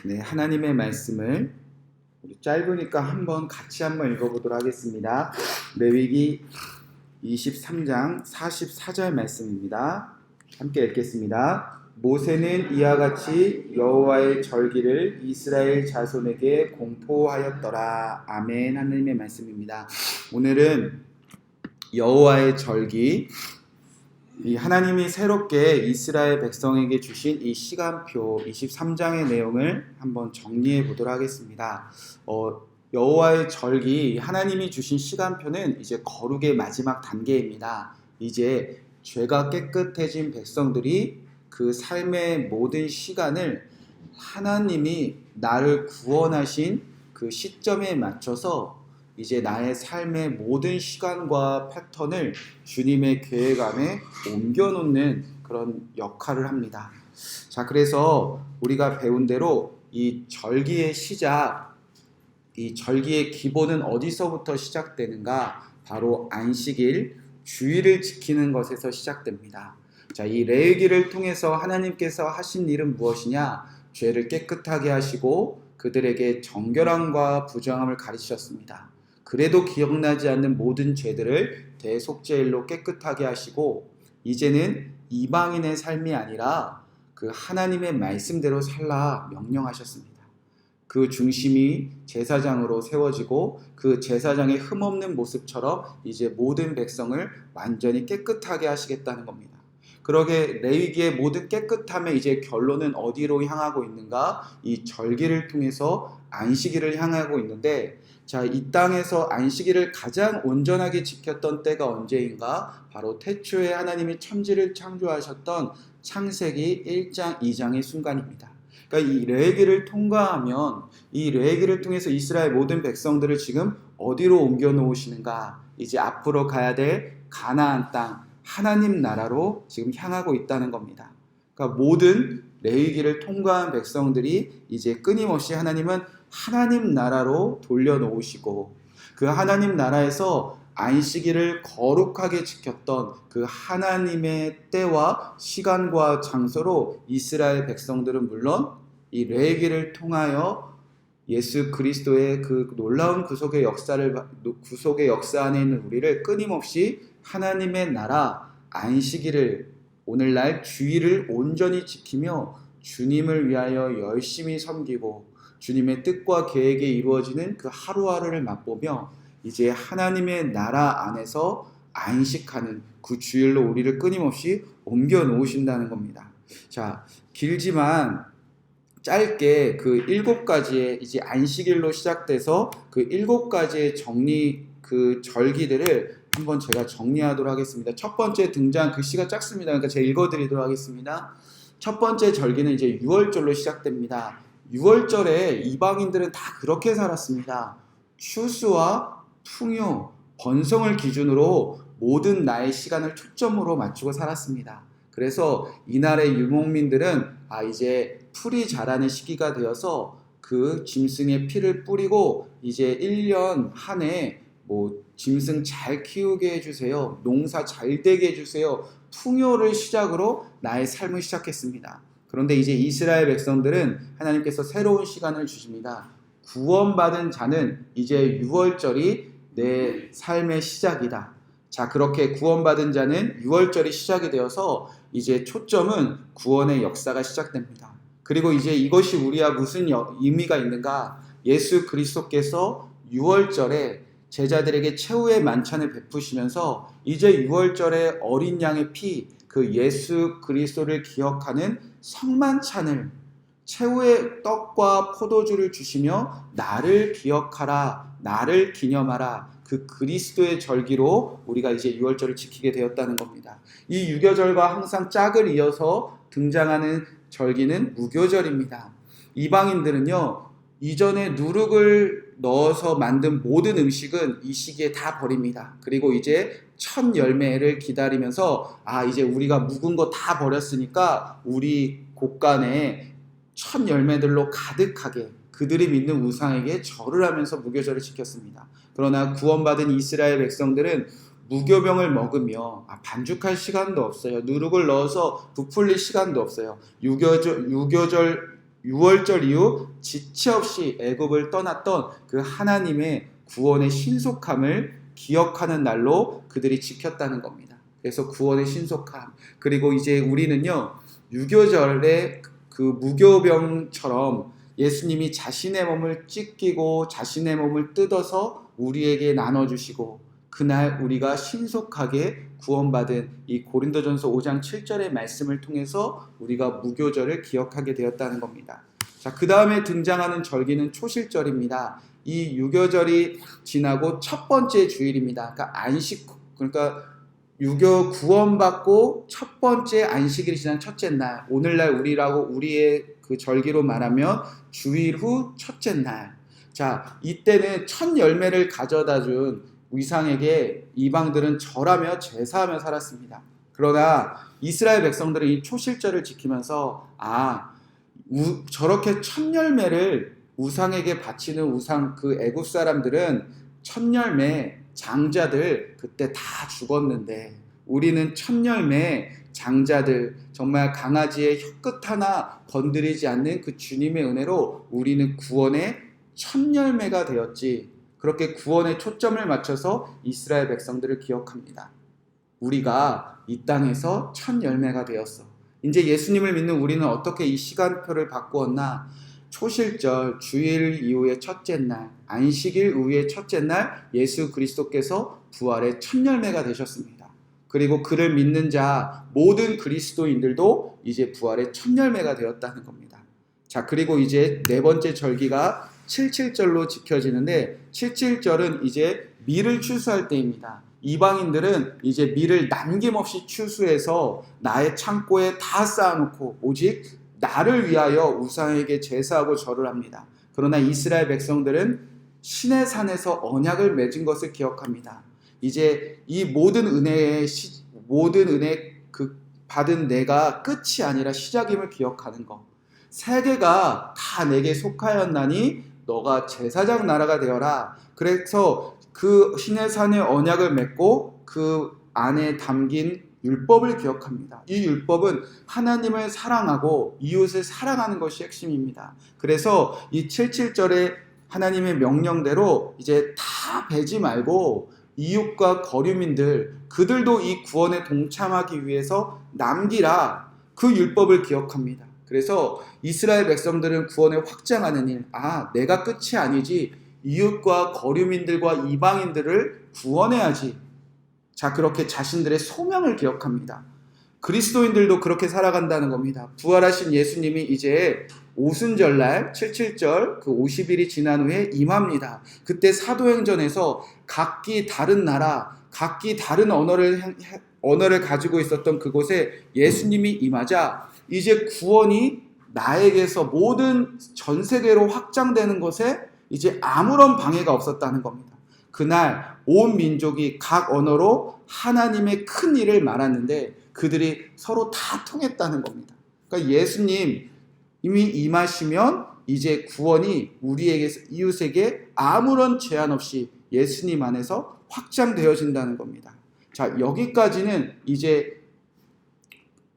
네, 하나님의 말씀을 우리 짧으니까 같이 한번 읽어보도록 하겠습니다. 레위기 23장 44절 말씀입니다. 함께 읽겠습니다. 모세는 이와 같이 여호와의 절기를 이스라엘 자손에게 공포하였더라. 아멘. 하나님의 말씀입니다. 오늘은 여호와의 절기, 이 하나님이 새롭게 이스라엘 백성에게 주신 이 시간표 23장의 내용을 한번 정리해 보도록 하겠습니다. 여호와의 절기, 하나님이 주신 시간표는 이제 거룩의 마지막 단계입니다. 이제 죄가 깨끗해진 백성들이 그 삶의 모든 시간을 하나님이 나를 구원하신 그 시점에 맞춰서 이제 나의 삶의 모든 시간과 패턴을 주님의 계획 안에 옮겨놓는 그런 역할을 합니다. 자, 그래서 우리가 배운 대로 이 절기의 시작, 이 절기의 기본은 어디서부터 시작되는가? 바로 안식일, 주일을 지키는 것에서 시작됩니다. 자, 이 레위기를 통해서 하나님께서 하신 일은 무엇이냐? 죄를 깨끗하게 하시고 그들에게 정결함과 부정함을 가르치셨습니다. 그래도 기억나지 않는 모든 죄들을 대속죄일로 깨끗하게 하시고 이제는 이방인의 삶이 아니라 그 하나님의 말씀대로 살라 명령하셨습니다. 그 중심이 제사장으로 세워지고 그 제사장의 흠없는 모습처럼 이제 모든 백성을 완전히 깨끗하게 하시겠다는 겁니다. 그러게 레위기의 모든 깨끗함의 이제 결론은 어디로 향하고 있는가? 이 절기를 통해서 안식일을 향하고 있는데, 자, 이 땅에서 안식일을 가장 온전하게 지켰던 때가 언제인가? 바로 태초에 하나님이 천지를 창조하셨던 창세기 1장, 2장의 순간입니다. 그러니까 이 레위기를 통과하면 이 레위기를 통해서 이스라엘 모든 백성들을 지금 어디로 옮겨 놓으시는가? 이제 앞으로 가야 될 가나안 땅, 하나님 나라로 지금 향하고 있다는 겁니다. 그러니까 모든 레위기를 통과한 백성들이 이제 끊임없이 하나님은 하나님 나라로 돌려놓으시고 그 하나님 나라에서 안식일을 거룩하게 지켰던 그 하나님의 때와 시간과 장소로 이스라엘 백성들은 물론 이 레위기를 통하여 예수 그리스도의 그 놀라운 구속의 역사 안에 있는 우리를 끊임없이 하나님의 나라 안식일을, 오늘날 주일을 온전히 지키며 주님을 위하여 열심히 섬기고 주님의 뜻과 계획이 이루어지는 그 하루하루를 맛보며 이제 하나님의 나라 안에서 안식하는 그 주일로 우리를 끊임없이 옮겨 놓으신다는 겁니다. 자, 길지만 짧게 그 7가지의 이제 안식일로 시작돼서 그 7가지의 그 절기들을 한번 제가 정리하도록 하겠습니다. 첫 번째 등장 글씨가 작습니다. 그러니까 제가 읽어드리도록 하겠습니다. 첫 번째 절기는 이제 6월절로 시작됩니다. 6월절에 이방인들은 다 그렇게 살았습니다. 추수와 풍요, 번성을 기준으로 모든 나의 시간을 초점으로 맞추고 살았습니다. 그래서 이날의 유목민들은 이제 풀이 자라는 시기가 되어서 그 짐승의 피를 뿌리고 이제 1년 한 해 짐승 잘 키우게 해주세요. 농사 잘 되게 해주세요. 풍요를 시작으로 나의 삶을 시작했습니다. 그런데 이제 이스라엘 백성들은 하나님께서 새로운 시간을 주십니다. 구원받은 자는 이제 6월절이 내 삶의 시작이다. 자, 그렇게 구원받은 자는 6월절이 시작이 되어서 이제 초점은 구원의 역사가 시작됩니다. 그리고 이제 이것이 우리와 무슨 의미가 있는가? 예수 그리스도께서 6월절에 제자들에게 최후의 만찬을 베푸시면서 이제 6월절에 어린 양의 피, 그 예수 그리스도를 기억하는 성만찬을, 최후의 떡과 포도주를 주시며 나를 기억하라, 나를 기념하라, 그 그리스도의 절기로 우리가 이제 6월절을 지키게 되었다는 겁니다. 이 유교절과 항상 짝을 이어서 등장하는 절기는 무교절입니다. 이방인들은요, 이전에 누룩을 넣어서 만든 모든 음식은 이 시기에 다 버립니다. 그리고 이제 첫 열매를 기다리면서 이제 우리가 묵은 거 다 버렸으니까 우리 곳간에 첫 열매들로 가득하게 그들이 믿는 우상에게 절을 하면서 무교절을 지켰습니다. 그러나 구원받은 이스라엘 백성들은 무교병을 먹으며 반죽할 시간도 없어요. 누룩을 넣어서 부풀릴 시간도 없어요. 유교절 유월절 이후 지체 없이 애굽을 떠났던 그 하나님의 구원의 신속함을 기억하는 날로 그들이 지켰다는 겁니다. 그래서 구원의 신속함. 그리고 이제 우리는요, 유교절의 그 무교병처럼 예수님이 자신의 몸을 찢기고 자신의 몸을 뜯어서 우리에게 나눠주시고 그날 우리가 신속하게 구원받은 이 고린도전서 5장 7절의 말씀을 통해서 우리가 무교절을 기억하게 되었다는 겁니다. 자, 그 다음에 등장하는 절기는 초실절입니다. 이 유교절이 지나고 첫 번째 주일입니다. 그러니까 안식, 그러니까 유교 구원받고 첫 번째 안식일이 지난 첫째 날, 오늘날 우리의 그 절기로 말하면 주일 후 첫째 날. 자, 이때는 첫 열매를 가져다 준 위상에게 이방들은 절하며 제사하며 살았습니다. 그러나 이스라엘 백성들은 이 초실절을 지키면서 저렇게 첫 열매를 우상에게 바치는 우상 그 애굽 사람들은 첫 열매 장자들 그때 다 죽었는데 우리는 첫 열매 장자들 정말 강아지의 혀끝 하나 건드리지 않는 그 주님의 은혜로 우리는 구원의 첫 열매가 되었지. 그렇게 구원에 초점을 맞춰서 이스라엘 백성들을 기억합니다. 우리가 이 땅에서 첫 열매가 되었어. 이제 예수님을 믿는 우리는 어떻게 이 시간표를 바꾸었나? 초실절, 주일 이후의 첫째 날, 안식일 이후의 첫째 날 예수 그리스도께서 부활의 첫 열매가 되셨습니다. 그리고 그를 믿는 자 모든 그리스도인들도 이제 부활의 첫 열매가 되었다는 겁니다. 자, 그리고 이제 네 번째 절기가 77절로 지켜지는데 77절은 이제 밀을 추수할 때입니다. 이방인들은 이제 밀을 남김없이 추수해서 나의 창고에 다 쌓아놓고 오직 나를 위하여 우상에게 제사하고 절을 합니다. 그러나 이스라엘 백성들은 신의 산에서 언약을 맺은 것을 기억합니다. 이제 이 모든 은혜 받은 내가 끝이 아니라 시작임을 기억하는 것. 세계가 다 내게 속하였나니 너가 제사장 나라가 되어라. 그래서 그 신의 산의 언약을 맺고 그 안에 담긴 율법을 기억합니다. 이 율법은 하나님을 사랑하고 이웃을 사랑하는 것이 핵심입니다. 그래서 이 77절의 하나님의 명령대로 이제 다 베지 말고 이웃과 거류민들 그들도 이 구원에 동참하기 위해서 남기라. 그 율법을 기억합니다. 그래서 이스라엘 백성들은 구원을 확장하는 일, 내가 끝이 아니지 이웃과 거류민들과 이방인들을 구원해야지. 자, 그렇게 자신들의 소명을 기억합니다. 그리스도인들도 그렇게 살아간다는 겁니다. 부활하신 예수님이 이제 오순절날 77절 그 50일이 지난 후에 임합니다. 그때 사도행전에서 각기 다른 나라, 각기 다른 언어를 가지고 있었던 그곳에 예수님이 임하자 이제 구원이 나에게서 모든 전 세계로 확장되는 것에 이제 아무런 방해가 없었다는 겁니다. 그날 온 민족이 각 언어로 하나님의 큰 일을 말하는데 그들이 서로 다 통했다는 겁니다. 그러니까 예수님 이미 임하시면 이제 구원이 우리에게서 이웃에게 아무런 제한 없이 예수님 안에서 확장되어진다는 겁니다. 자, 여기까지는 이제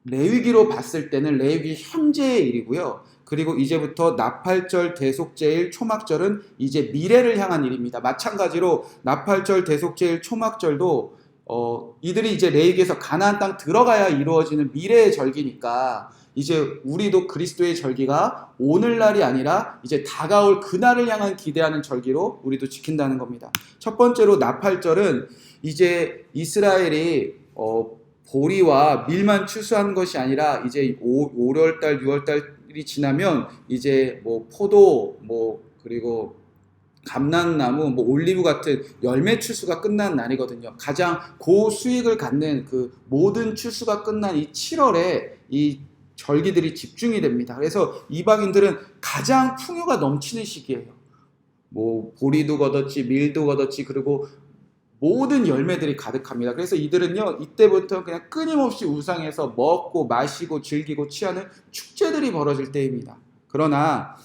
레위기로 봤을 때는 레위기 현재의 일이고요. 그리고 이제부터 나팔절, 대속제일, 초막절은 이제 미래를 향한 일입니다. 마찬가지로 나팔절, 대속제일, 초막절도 이들이 이제 레위기에서 가나안 땅 들어가야 이루어지는 미래의 절기니까 이제 우리도 그리스도의 절기가 오늘날이 아니라 이제 다가올 그날을 향한 기대하는 절기로 우리도 지킨다는 겁니다. 첫 번째로 나팔절은 이제 이스라엘이 보리와 밀만 추수한 것이 아니라 이제 5월달, 6월달이 지나면 이제 포도, 그리고 감람나무, 올리브 같은 열매 추수가 끝난 날이거든요. 가장 고수익을 갖는 그 모든 추수가 끝난 이 7월에 이 절기들이 집중이 됩니다. 그래서 이방인들은 가장 풍요가 넘치는 시기예요. 보리도 걷었지, 밀도 걷었지, 그리고 모든 열매들이 가득합니다. 그래서 이들은요, 이때부터 그냥 끊임없이 우상에서 먹고 마시고 즐기고 취하는 축제들이 벌어질 때입니다. 그러나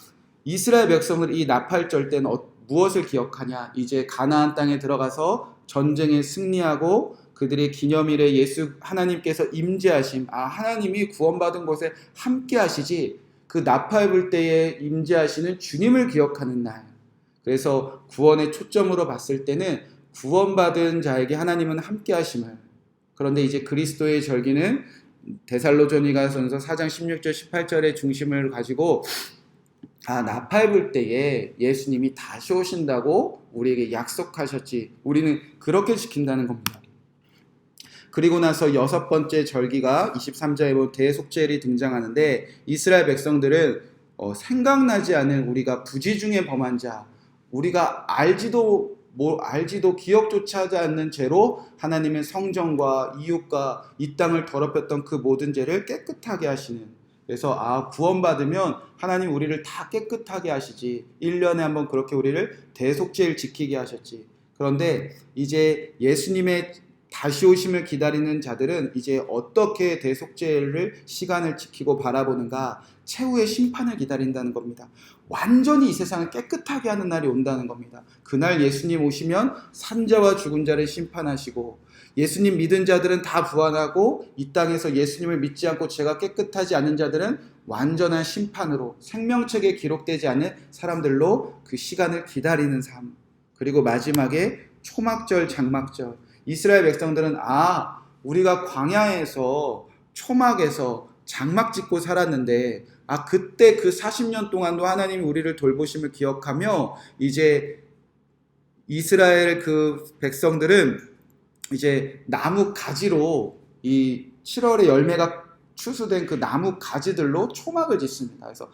이스라엘 백성은 이 나팔절 때는 무엇을 기억하냐? 이제 가나안 땅에 들어가서 전쟁에 승리하고 그들의 기념일에 예수 하나님께서 임재하심, 하나님이 구원받은 곳에 함께 하시지 그 나팔 때에 임재하시는 주님을 기억하는 날. 그래서 구원의 초점으로 봤을 때는 구원받은 자에게 하나님은 함께 하심을. 그런데 이제 그리스도의 절기는 데살로니가전서 4장 16절 18절의 중심을 가지고 나팔 불 때에 예수님이 다시 오신다고 우리에게 약속하셨지. 우리는 그렇게 지킨다는 겁니다. 그리고 나서 여섯 번째 절기가 23절에 보면 대속죄일이 등장하는데 이스라엘 백성들은 생각나지 않은 우리가 부지 중에 범한 자, 우리가 알지도 기억조차 하지 않는 죄로 하나님의 성전과 이웃과 이 땅을 더럽혔던 그 모든 죄를 깨끗하게 하시는. 그래서 구원받으면 하나님 우리를 다 깨끗하게 하시지. 1년에 한번 그렇게 우리를 대속죄일 지키게 하셨지. 그런데 이제 예수님의 다시 오심을 기다리는 자들은 이제 어떻게 대속죄를 시간을 지키고 바라보는가? 최후의 심판을 기다린다는 겁니다. 완전히 이 세상을 깨끗하게 하는 날이 온다는 겁니다. 그날 예수님 오시면 산자와 죽은 자를 심판하시고 예수님 믿은 자들은 다 부활하고 이 땅에서 예수님을 믿지 않고 죄가 깨끗하지 않은 자들은 완전한 심판으로 생명책에 기록되지 않은 사람들로 그 시간을 기다리는 삶. 그리고 마지막에 초막절, 장막절. 이스라엘 백성들은 우리가 광야에서 초막에서 장막 짓고 살았는데 그때 그 40년 동안도 하나님이 우리를 돌보심을 기억하며 이제 이스라엘 그 백성들은 이제 나무 가지로 이 7월에 열매가 추수된 그 나무 가지들로 초막을 짓습니다. 그래서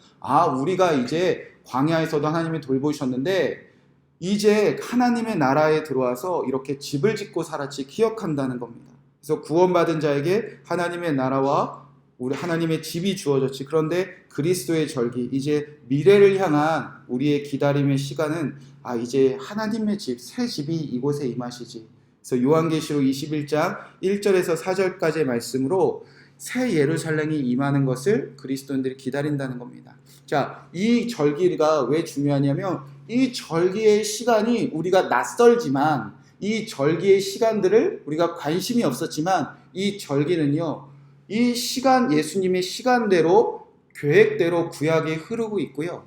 우리가 이제 광야에서도 하나님이 돌보셨는데 이제 하나님의 나라에 들어와서 이렇게 집을 짓고 살았지 기억한다는 겁니다. 그래서 구원받은 자에게 하나님의 나라와 우리 하나님의 집이 주어졌지. 그런데 그리스도의 절기, 이제 미래를 향한 우리의 기다림의 시간은 이제 하나님의 집, 새 집이 이곳에 임하시지. 그래서 요한계시록 21장 1절에서 4절까지의 말씀으로 새 예루살렘이 임하는 것을 그리스도인들이 기다린다는 겁니다. 자, 이 절기가 왜 중요하냐면 이 절기의 시간이 우리가 낯설지만 이 절기의 시간들을 우리가 관심이 없었지만 이 절기는요, 이 시간, 예수님의 시간대로 계획대로 구약이 흐르고 있고요.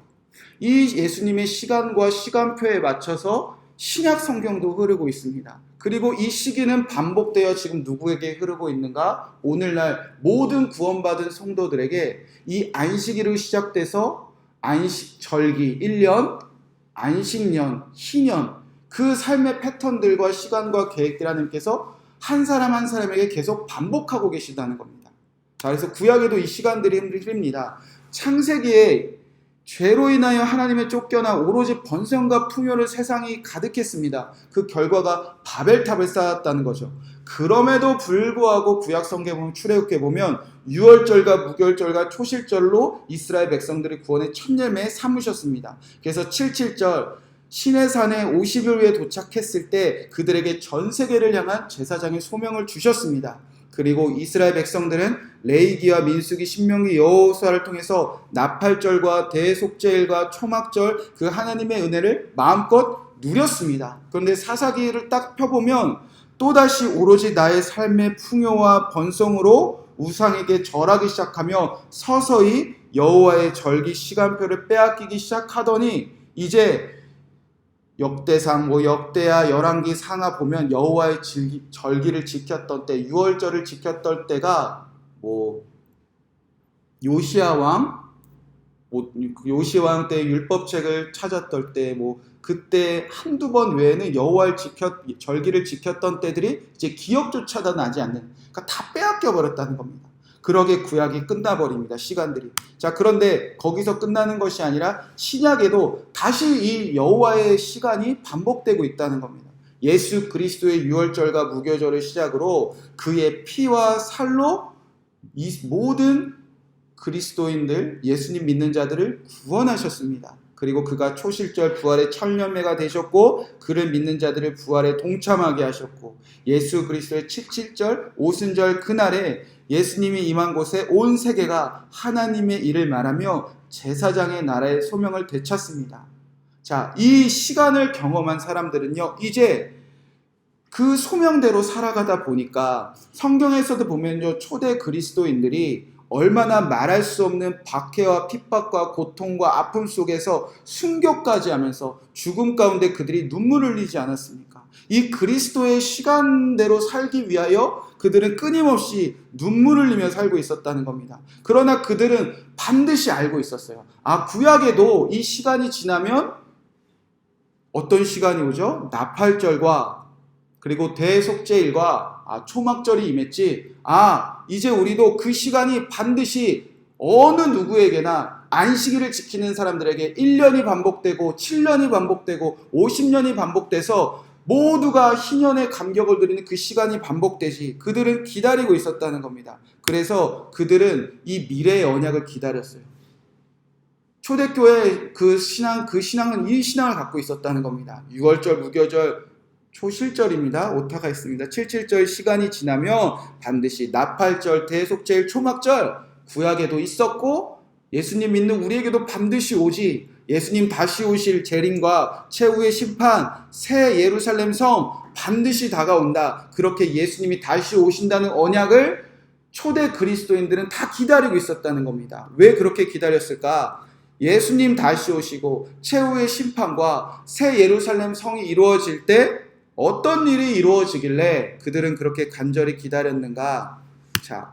이 예수님의 시간과 시간표에 맞춰서 신약 성경도 흐르고 있습니다. 그리고 이 시기는 반복되어 지금 누구에게 흐르고 있는가? 오늘날 모든 구원받은 성도들에게 이 안식일로 시작돼서 안식 절기 1년, 안식년, 희년, 그 삶의 패턴들과 시간과 계획들 하나님께서 한 사람 한 사람에게 계속 반복하고 계시다는 겁니다. 자, 그래서 구약에도 이 시간들이 흐릅니다. 창세기에 죄로 인하여 하나님의 쫓겨나 오로지 번성과 풍요를 세상이 가득했습니다. 그 결과가 바벨탑을 쌓았다는 거죠. 그럼에도 불구하고 구약 성경에 보면 출애굽기에 보면 유월절과 무교절과 초실절로 이스라엘 백성들의 구원의 첫 열매에 삼으셨습니다. 그래서 77절 시내산에 50일 후에 도착했을 때 그들에게 전 세계를 향한 제사장의 소명을 주셨습니다. 그리고 이스라엘 백성들은 레위기와 민수기, 신명기, 여호수아를 통해서 나팔절과 대속죄일과 초막절 그 하나님의 은혜를 마음껏 누렸습니다. 그런데 사사기를 딱 펴보면 또다시 오로지 나의 삶의 풍요와 번성으로 우상에게 절하기 시작하며 서서히 여호와의 절기 시간표를 빼앗기기 시작하더니 이제 역대상, 역대하, 열왕기, 상하 보면 여호와의 절기를 지켰던 때, 유월절을 지켰던 때가 요시야 왕 때 율법책을 찾았던 때, 그때 한두 번 외에는 여호와의 절기를 지켰던 때들이 이제 기억조차도 나지 않는, 그러니까 다 빼앗겨 버렸다는 겁니다. 그러게 구약이 끝나버립니다. 시간들이. 자, 그런데 거기서 끝나는 것이 아니라 신약에도 다시 이 여호와의 시간이 반복되고 있다는 겁니다. 예수 그리스도의 유월절과 무교절을 시작으로 그의 피와 살로 이 모든 그리스도인들, 예수님 믿는 자들을 구원하셨습니다. 그리고 그가 초실절 부활의 첫 열매가 되셨고 그를 믿는 자들을 부활에 동참하게 하셨고 예수 그리스도의 77절 오순절 그날에 예수님이 임한 곳에 온 세계가 하나님의 일을 말하며 제사장의 나라의 소명을 되찾습니다. 자, 이 시간을 경험한 사람들은요, 이제 그 소명대로 살아가다 보니까 성경에서도 보면요, 초대 그리스도인들이 얼마나 말할 수 없는 박해와 핍박과 고통과 아픔 속에서 순교까지 하면서 죽음 가운데 그들이 눈물을 흘리지 않았습니까? 이 그리스도의 시간대로 살기 위하여 그들은 끊임없이 눈물을 흘리며 살고 있었다는 겁니다. 그러나 그들은 반드시 알고 있었어요. 구약에도 이 시간이 지나면 어떤 시간이 오죠? 나팔절과 그리고 대속죄일과 초막절이 임했지. 이제 우리도 그 시간이 반드시 어느 누구에게나 안식일을 지키는 사람들에게 1년이 반복되고 7년이 반복되고 50년이 반복돼서 모두가 희년의 감격을 누리는 그 시간이 반복되지. 그들은 기다리고 있었다는 겁니다. 그래서 그들은 이 미래의 언약을 기다렸어요. 초대교회 그 신앙은 이 신앙을 갖고 있었다는 겁니다. 6월절, 무교절, 초실절입니다. 오타가 있습니다. 77절 시간이 지나면 반드시 나팔절, 대속죄일, 초막절 구약에도 있었고 예수님 믿는 우리에게도 반드시 오지. 예수님 다시 오실 재림과 최후의 심판, 새 예루살렘 성 반드시 다가온다. 그렇게 예수님이 다시 오신다는 언약을 초대 그리스도인들은 다 기다리고 있었다는 겁니다. 왜 그렇게 기다렸을까? 예수님 다시 오시고 최후의 심판과 새 예루살렘 성이 이루어질 때 어떤 일이 이루어지길래 그들은 그렇게 간절히 기다렸는가? 자,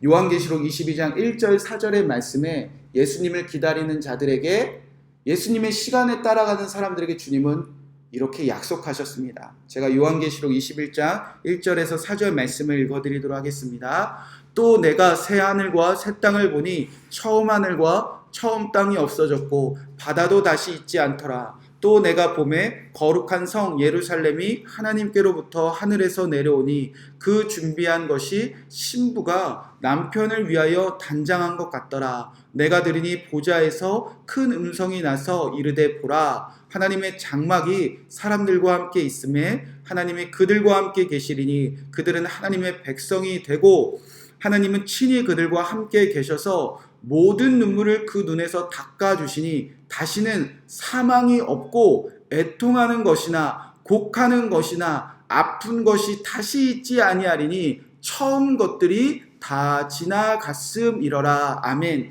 요한계시록 22장 1절 4절의 말씀에 예수님을 기다리는 자들에게, 예수님의 시간에 따라가는 사람들에게 주님은 이렇게 약속하셨습니다. 제가 요한계시록 21장 1절에서 4절 말씀을 읽어드리도록 하겠습니다. 또 내가 새 하늘과 새 땅을 보니 처음 하늘과 처음 땅이 없어졌고 바다도 다시 있지 않더라. 또 내가 보매 거룩한 성 예루살렘이 하나님께로부터 하늘에서 내려오니 그 준비한 것이 신부가 남편을 위하여 단장한 것 같더라. 내가 들으니 보좌에서 큰 음성이 나서 이르되 보라, 하나님의 장막이 사람들과 함께 있음에 하나님이 그들과 함께 계시리니 그들은 하나님의 백성이 되고 하나님은 친히 그들과 함께 계셔서 모든 눈물을 그 눈에서 닦아주시니 다시는 사망이 없고 애통하는 것이나 곡하는 것이나 아픈 것이 다시 있지 아니하리니 처음 것들이 다 지나갔음이러라. 아멘.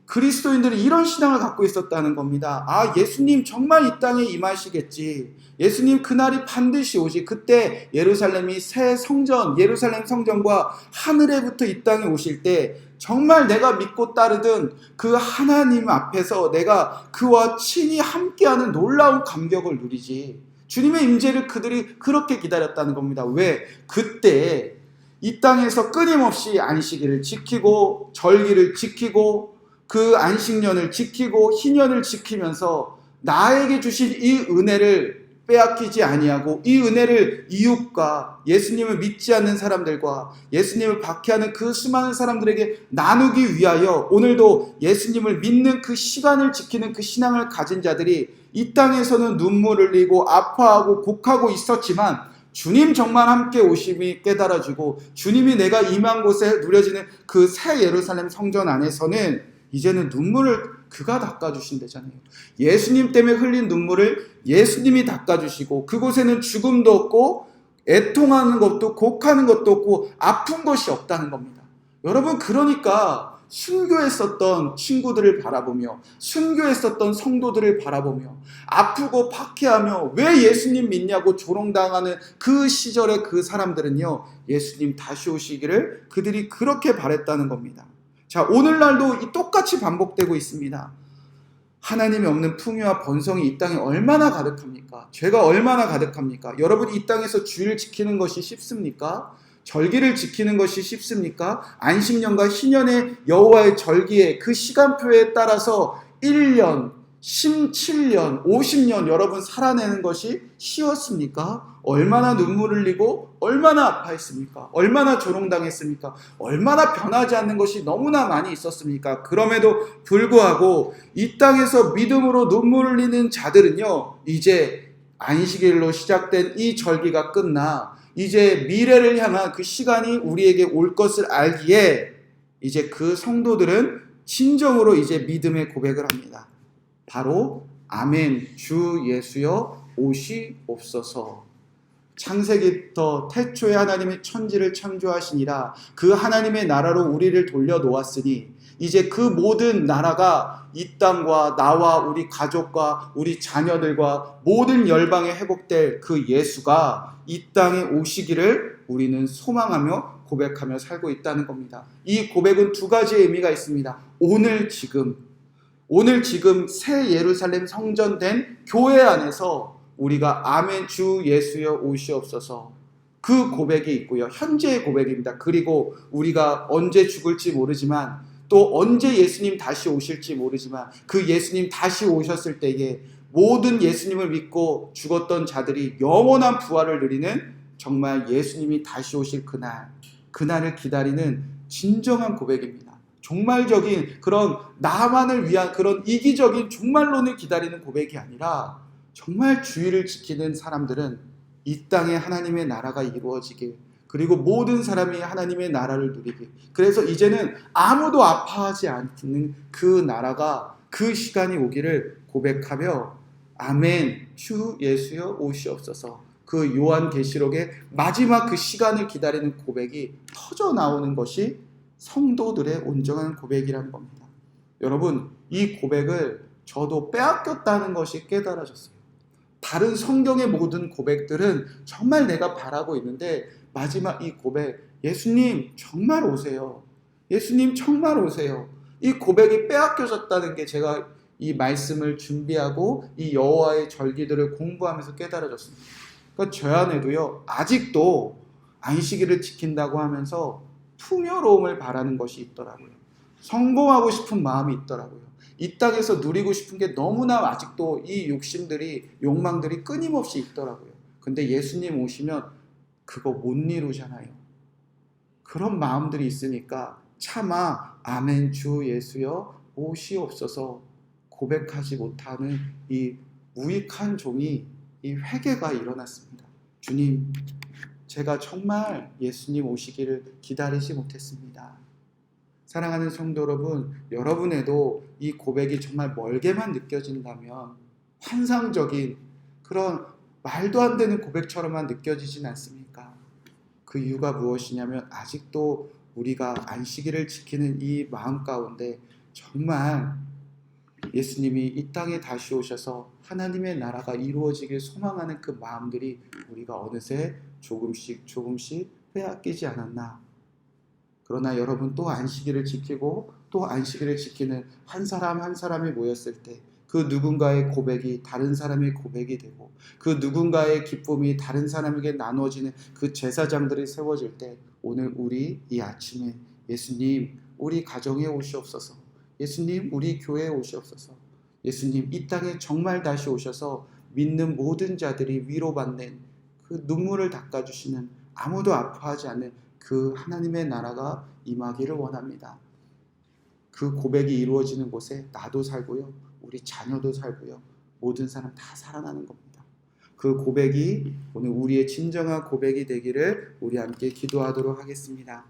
그리스도인들이 이런 신앙을 갖고 있었다는 겁니다. 예수님 정말 이 땅에 임하시겠지. 예수님 그날이 반드시 오지. 그때 예루살렘이 새 성전, 예루살렘 성전과 하늘에부터 이 땅에 오실 때 정말 내가 믿고 따르던 그 하나님 앞에서 내가 그와 친히 함께하는 놀라운 감격을 누리지. 주님의 임재를 그들이 그렇게 기다렸다는 겁니다. 왜? 그때 이 땅에서 끊임없이 안식일을 지키고 절기를 지키고 그 안식년을 지키고 희년을 지키면서 나에게 주신 이 은혜를 빼앗기지 아니하고 이 은혜를 이웃과 예수님을 믿지 않는 사람들과 예수님을 박해하는 그 수많은 사람들에게 나누기 위하여 오늘도 예수님을 믿는 그 시간을 지키는 그 신앙을 가진 자들이 이 땅에서는 눈물을 흘리고 아파하고 곡하고 있었지만 주님 정말 함께 오심이 깨달아지고 주님이 내가 임한 곳에 누려지는 그 새 예루살렘 성전 안에서는 이제는 눈물을 그가 닦아주신다잖아요. 예수님 때문에 흘린 눈물을 예수님이 닦아주시고 그곳에는 죽음도 없고 애통하는 것도 곡하는 것도 없고 아픈 것이 없다는 겁니다. 여러분, 그러니까 순교했었던 친구들을 바라보며 순교했었던 성도들을 바라보며 아프고 박해하며 왜 예수님 믿냐고 조롱당하는 그 시절의 그 사람들은요, 예수님 다시 오시기를 그들이 그렇게 바랬다는 겁니다. 자, 오늘날도 똑같이 반복되고 있습니다. 하나님이 없는 풍요와 번성이 이 땅에 얼마나 가득합니까? 죄가 얼마나 가득합니까? 여러분, 이 땅에서 주일을 지키는 것이 쉽습니까? 절기를 지키는 것이 쉽습니까? 안식년과 희년의 여호와의 절기에 그 시간표에 따라서 1년, 17년, 50년 여러분 살아내는 것이 쉬웠습니까? 얼마나 눈물을 흘리고 얼마나 아파했습니까? 얼마나 조롱당했습니까? 얼마나 변하지 않는 것이 너무나 많이 있었습니까? 그럼에도 불구하고 이 땅에서 믿음으로 눈물을 흘리는 자들은요, 이제 안식일로 시작된 이 절기가 끝나 이제 미래를 향한 그 시간이 우리에게 올 것을 알기에 이제 그 성도들은 진정으로 이제 믿음의 고백을 합니다. 바로 아멘, 주 예수여 오시옵소서. 창세기부터 태초에 하나님이 천지를 창조하시니라. 그 하나님의 나라로 우리를 돌려놓았으니 이제 그 모든 나라가 이 땅과 나와 우리 가족과 우리 자녀들과 모든 열방에 회복될 그 예수가 이 땅에 오시기를 우리는 소망하며 고백하며 살고 있다는 겁니다. 이 고백은 두 가지의 의미가 있습니다. 오늘 지금 새 예루살렘 성전된 교회 안에서 우리가 아멘 주 예수여 오시옵소서, 그 고백이 있고요. 현재의 고백입니다. 그리고 우리가 언제 죽을지 모르지만 또 언제 예수님 다시 오실지 모르지만 그 예수님 다시 오셨을 때에 모든 예수님을 믿고 죽었던 자들이 영원한 부활을 누리는, 정말 예수님이 다시 오실 그날을 기다리는 진정한 고백입니다. 종말적인 그런 나만을 위한 그런 이기적인 종말론을 기다리는 고백이 아니라 정말 주의를 지키는 사람들은 이 땅에 하나님의 나라가 이루어지길, 그리고 모든 사람이 하나님의 나라를 누리길, 그래서 이제는 아무도 아파하지 않는 그 나라가, 그 시간이 오기를 고백하며 아멘 주 예수여 오시옵소서, 그 요한계시록의 마지막 그 시간을 기다리는 고백이 터져 나오는 것이 성도들의 온전한 고백이라는 겁니다. 여러분, 이 고백을 저도 빼앗겼다는 것이 깨달아졌어요. 다른 성경의 모든 고백들은 정말 내가 바라고 있는데 마지막 이 고백, 예수님 정말 오세요, 예수님 정말 오세요, 이 고백이 빼앗겨졌다는 게 제가 이 말씀을 준비하고 이 여호와의 절기들을 공부하면서 깨달아졌습니다. 그러니까 저 안에도요, 아직도 안식일을 지킨다고 하면서 풍요로움을 바라는 것이 있더라고요. 성공하고 싶은 마음이 있더라고요. 이 땅에서 누리고 싶은 게 너무나 아직도 이 욕망들이 끊임없이 있더라고요. 근데 예수님 오시면 그거 못 이루잖아요. 그런 마음들이 있으니까 차마 아멘 주 예수여 오시옵소서 고백하지 못하는 이 무익한 종이, 이 회개가 일어났습니다. 주님, 제가 정말 예수님 오시기를 기다리지 못했습니다. 사랑하는 성도 여러분, 여러분에도 이 고백이 정말 멀게만 느껴진다면, 환상적인 그런 말도 안 되는 고백처럼만 느껴지진 않습니까? 그 이유가 무엇이냐면 아직도 우리가 안식일을 지키는 이 마음 가운데 정말 예수님이 이 땅에 다시 오셔서 하나님의 나라가 이루어지길 소망하는 그 마음들이 우리가 어느새 조금씩 빼앗기지 않았나. 그러나 여러분, 또 안식일을 지키고 또 안식일을 지키는 한 사람 한 사람이 모였을 때 그 누군가의 고백이 다른 사람의 고백이 되고 그 누군가의 기쁨이 다른 사람에게 나누어지는 그 제사장들이 세워질 때, 오늘 우리 이 아침에 예수님 우리 가정에 오시옵소서, 예수님 우리 교회에 오시옵소서, 예수님 이 땅에 정말 다시 오셔서 믿는 모든 자들이 위로받는 그 눈물을 닦아주시는, 아무도 아파하지 않는 그 하나님의 나라가 임하기를 원합니다. 그 고백이 이루어지는 곳에 나도 살고요, 우리 자녀도 살고요, 모든 사람 다 살아나는 겁니다. 그 고백이 오늘 우리의 진정한 고백이 되기를 우리 함께 기도하도록 하겠습니다.